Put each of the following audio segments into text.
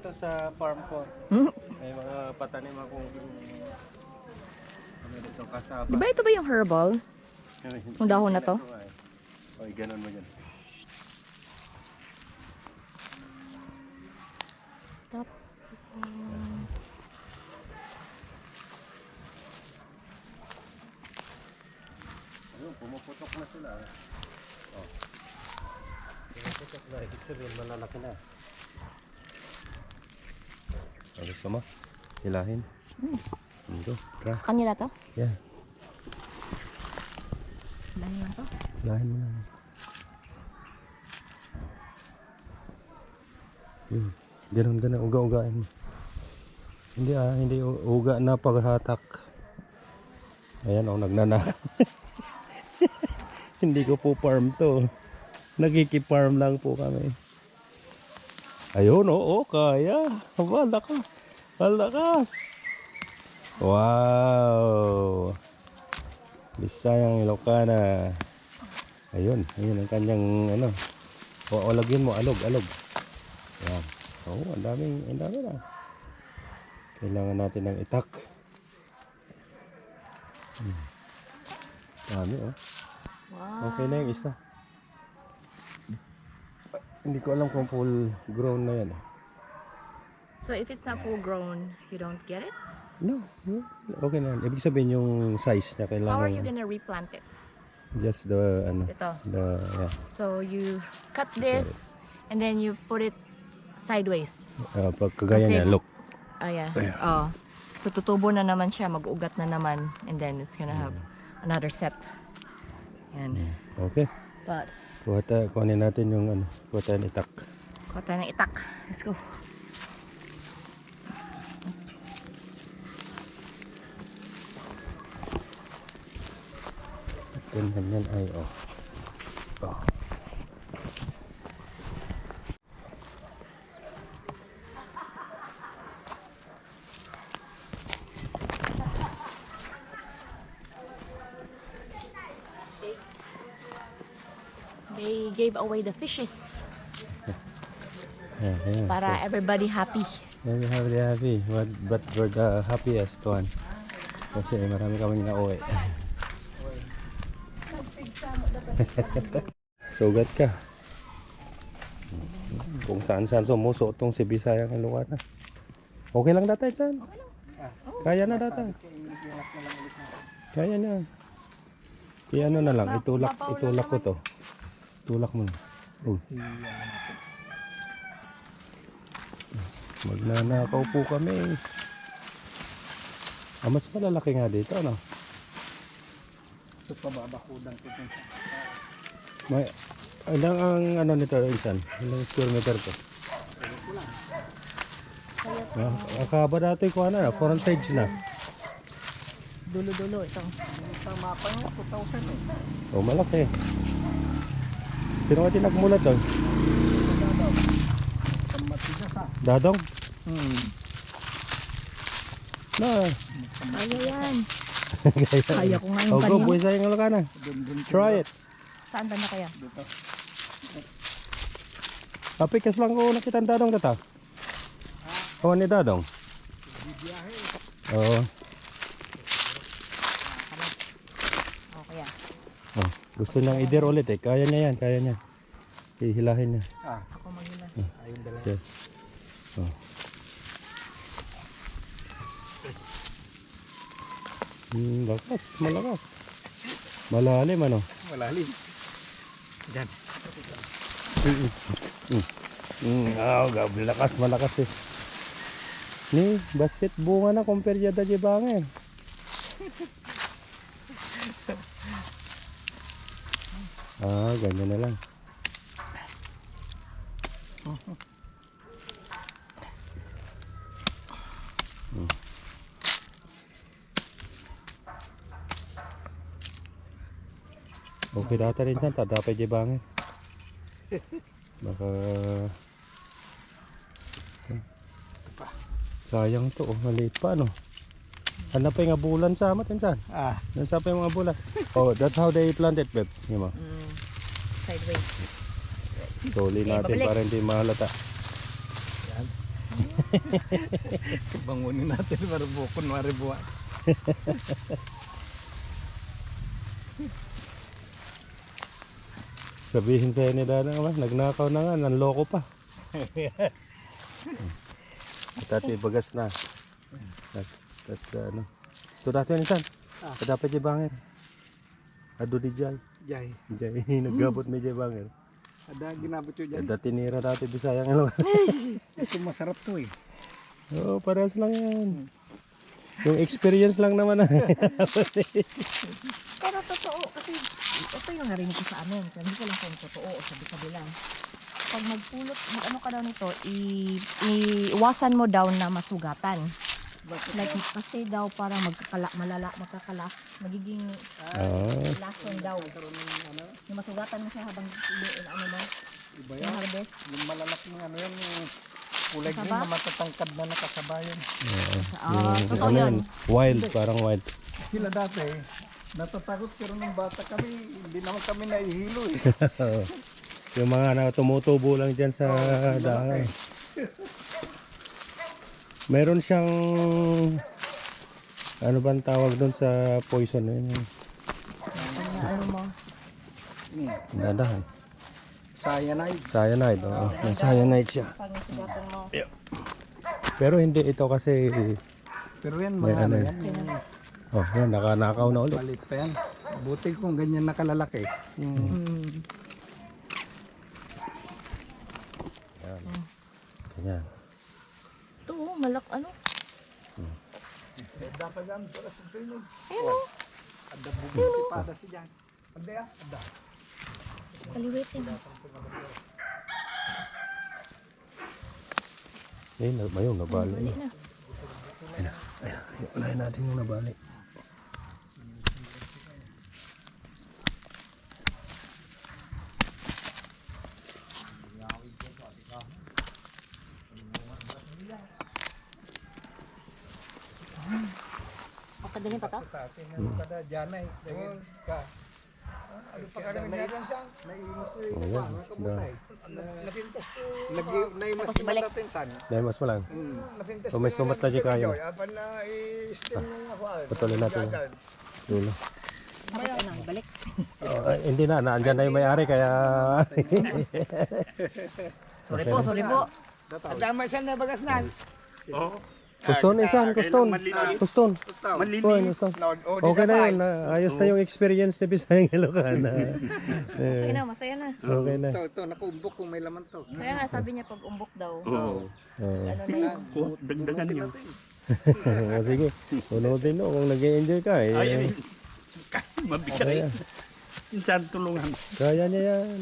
dito sa farm ko. May mga patanim akong ano dito kasaba. Di ba ito ba yung herbal? Yung dahon na to? Oy, ganun mo dyan. Top. Ayun, pumuputok na sila. Oh. Pumuputok na. Ibig sabihin, malalaki na. Oh, gusto mo? Hilahin. Dito. Tara. Sa kanila to? Yeah. Hilahin lang to? Hilahin mo lang. Ganun. Uga-ugain mo. Hindi uga na paghatak. Ayan o, nagnanakaw. Hindi ko po farm to. Nagkikiparm lang po kami. Ayun o, kaya. Malakas. Malakas. Wow. Bisayang Ilocana. Ayun ang kanyang ano. O lagyan mo, alog. Ayan. Ang dami na. Kailangan natin ng itak. Dami oh. Wow. Okay na yung isa. Hindi ko alam kung full grown na yan. So if it's not full grown, you don't get it? No. Okay na. Ibig sabihin yung size na kailangan. How are you gonna replant it? Just the ano. Ito. Yeah. So you cut this and then you put it sideways. Pagkagaya Kasi- niya, look. Ayan. Oh. So tutubo na naman siya, mag-ugat na naman, and then it's gonna have another set. Yan. Okay. But Kuhanin natin yung ano. Kuha tayo ng itak. kuha tayo ng itak. Let's go. Ganyan ay oh. They gave away the fishes Yeah. para everybody happy. I'm happy. But we're the happiest one. Kasi marami kaming nauwi. Sugat ka. Kung saan sumuso itong si Bisayang Ilocana. Okay lang data yan. Kaya na data. Kaya na. Kaya ano na lang. Itulak ko to. Tulak mo na. Magnanakaw po kami. Mas malalaki nga dito, ano? Ito pababakudan ko dun sa May, ilang ang ano nito, insan? Ilang square meter to? Akaba dati ko ano, frontage na. Dulo-dulo ito. sa mapa nga 2,000 eh. Oh, malaki. Sino ka tinagmulat doon? Dadaw. Matigas ha. Dadong? Na. Kaya yan. Kaya ko nga yung Oh, go, kanina. buhay sa yung Ilocana. Try it. Saan ba na kaya? Dito. Papikas lang ko nakita ang Dadong data. Oh, ni Dadong. Oo. O kaya. Oh, gusto niyang idir ulit eh. Kaya niya yan, kaya niya. Hihilahin niya. Ako maghila. Ayun dala. Okay. Oh. Lakas, malakas. Malalim ano. Malalim. Diyan. Malakas eh. Ni, basit bunga na compare yada di bangin. Ganyan na lang. Okay data rin dyan, tadapay di bangin. Baka sayang to, maliit pa no. Hanap pa yung bulan sa amat insan. Nansa pa yung mga bulan. Oh, that's how they plant it, babe. Yung mga. Sideways. Tuli Okay, natin babalik. para hindi mahalata. Yan. Bangunin natin para bukon maribuan. Sabihin sa'yo ni Dada naman, nagnakaw na nga, nanloko pa. Dati bagas na. Tapos ano. So dati yun isan. Dapat yung banger. Ado di Jai. Jay. Jai, naggabot may Jai banger. Ada ginabot yun dyan. Dati nira dati Bisayang Ilocano. Ito masarap to eh. Oo, parehas lang yan. Yung experience lang naman. Pero totoo, kasi ito yung narinig ko sa amin. Hindi ko lang kung totoo o sabi-sabi lang. Pag magpulot, ano ka daw nito, iwasan mo daw na masugatan. Like, kasi daw parang magkakala, magiging lason daw. Yung masugatan mo siya habang ano mo, Iba yung yan. harvest. Yung malalaking ano yan, yung kulay green Kasaba? na matatangkad na nakasabayan. Totoo Ano yun. yan? Wild, parang wild. Sila dati, natatakot pero nung bata kami, hindi naman kami nahihilo eh. Yung mga na tumutubo lang dyan sa dahon. Meron siyang ano bang tawag doon sa poison na yun? Ano mo? Dadahan. Cyanide. Cyanide, oo. May cyanide siya. Pag nasugatan mo. Pero hindi ito kasi Pero yan, may mga ano ano yan. yan, Oh, yan, nakanakaw na ulit. balit pa yan. Buti kung ganyan nakalalaki. Ganyan. Ito, malak, ano? Dapat yan, para sa tunog. Ayun o, Ada bubunti pada si Jan. Ada ya? Ada. kaliwitin. Eh, ayun, nabali. Bali na. Unahin natin yung nabali. Pakadali pa to? Kada Janay. Ka. Ano pa kada minsan sang? Naiinis eh. Ayan, Nakabutay. Napintas to. Naimas Tapos ibalik. natin san. Dahil mas malang. Napintas. So may sumat na dyan kayo. Apan na i-steam yung ako. Patuloy natin. Dulo. Tapos ano, ibalik. Hindi na, naandyan na yung may-ari kaya... Sorry po. Damay siya na bagas nan. Kuston, insan, kuston. Kuston. Maliliit. Okay na yun, ayos na yung experience ni Bisayang Ilocano. Okay na, masaya na. Okay na. Ito, nakumbok kung may laman to. Kaya nga sabi niya pag umbok daw. Oo. Ano na yun. Dagdagan nyo. Sige, unodin mo kung nag-enjoy ka eh. Ay, mabigay. Insan tulungan. Kaya niya yan.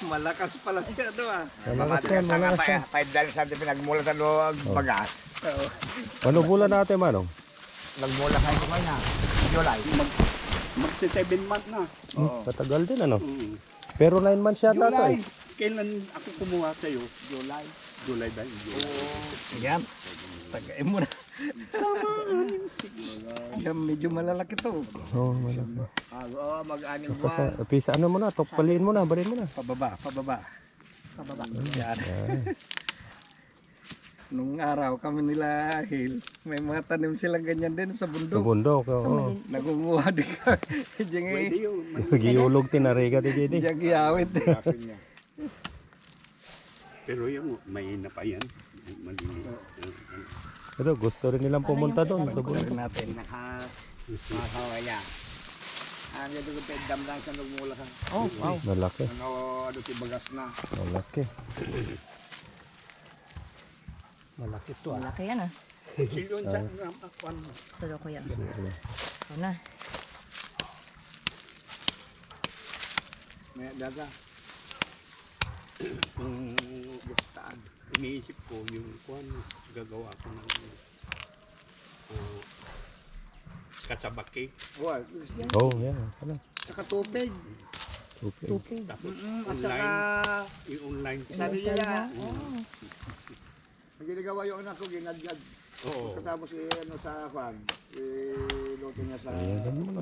Malakas pala siya do ah. Malakas yan, malakas yan. 5 dahil sa pinagmula sa loob bagas. Ano bulan natin, Manong? Nagmula kayo ko na. July. Magsi-7 months na. Katagal din ano. Pero 9 months yata to eh. Kailan ako kumuha sa'yo? July. July ba? Yan. Tagayin mo na. Yan, medyo malalaki to. Oo, malaki. Mag-anim Pisa ano mo na, tokpaliin mo na, barin mo na. Pababa. Yan. Nung araw kami nila Hil, may mga tanim silang ganyan din sa Sa bundok. bundok, oo. Nagunguha din kami. Pwede yun. Giyulog tinariga di Didi. Diyan giyawit. Pero yung may pa yan. Maliliit. Pero gusto rin nilang pumunta doon. Rin natin. Nakahawa niya. Ang ganda ko pedam lang sa nagmula ka. Oh, wow. Malaki, Ano si bagas na. malaki. Malaki to ah. Malaki yan ah. Silon sa akuan. Ito daw ko yan. Ito na. May daga. Kung gustaan. Iniisip ko yung kuan. Gagawa ko ng kasabaki. Wow. Oh, yan. Ano? Saka tubig. Okay. Tukig. Tapos At saka online. Yung online. Sabi niya, Oh. ang ginagawa yung anak ko, ginaglag. Oo. Katapos ano sa kwan, luto niya sa... Ayan mo na.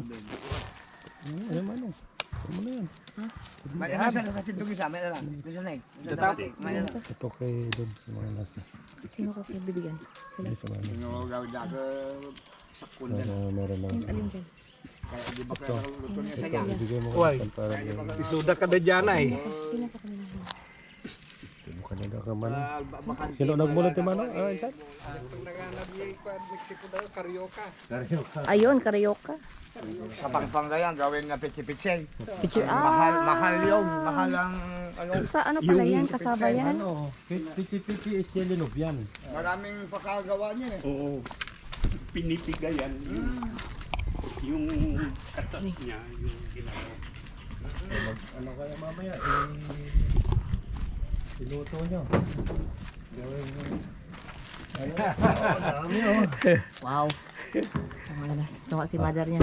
Ayan Manong. Ano na yan? May nasa sa tintugin sa amin na lang. Gusto na eh. May na lang. Ito kay doon sa mga nasa. Sino ka bibigyan? Sila. Hindi ko na. Sinugaw dyan sa sakundan. Meron lang. Alin dyan? Kaya di ba kaya luto niya sa Ito, niya? ibigay mo Uy. ka para Isuda ka na dyan ay. Sino sa kanila? mo kanina ka man. Baka Sino nagmulot yung mano? Ah, insan? Pag naganap niya yung Mexico daw, karyoka. Ayun, karyoka. sa pangpang na yan, gawin na pitsi-pitsi. Picture. Mahal yun. Mahal ang ano. Sa ano pala yan? Kasaba yan? Ano? Pichi-pichi is yellow yan. Maraming pakagawa niya eh. Oo. Pinipigayan yung katas niya, yung ginagawa. Ano kaya mamaya? Iluto nyo. Gawin mo. Wow. Tuwa si mother niya.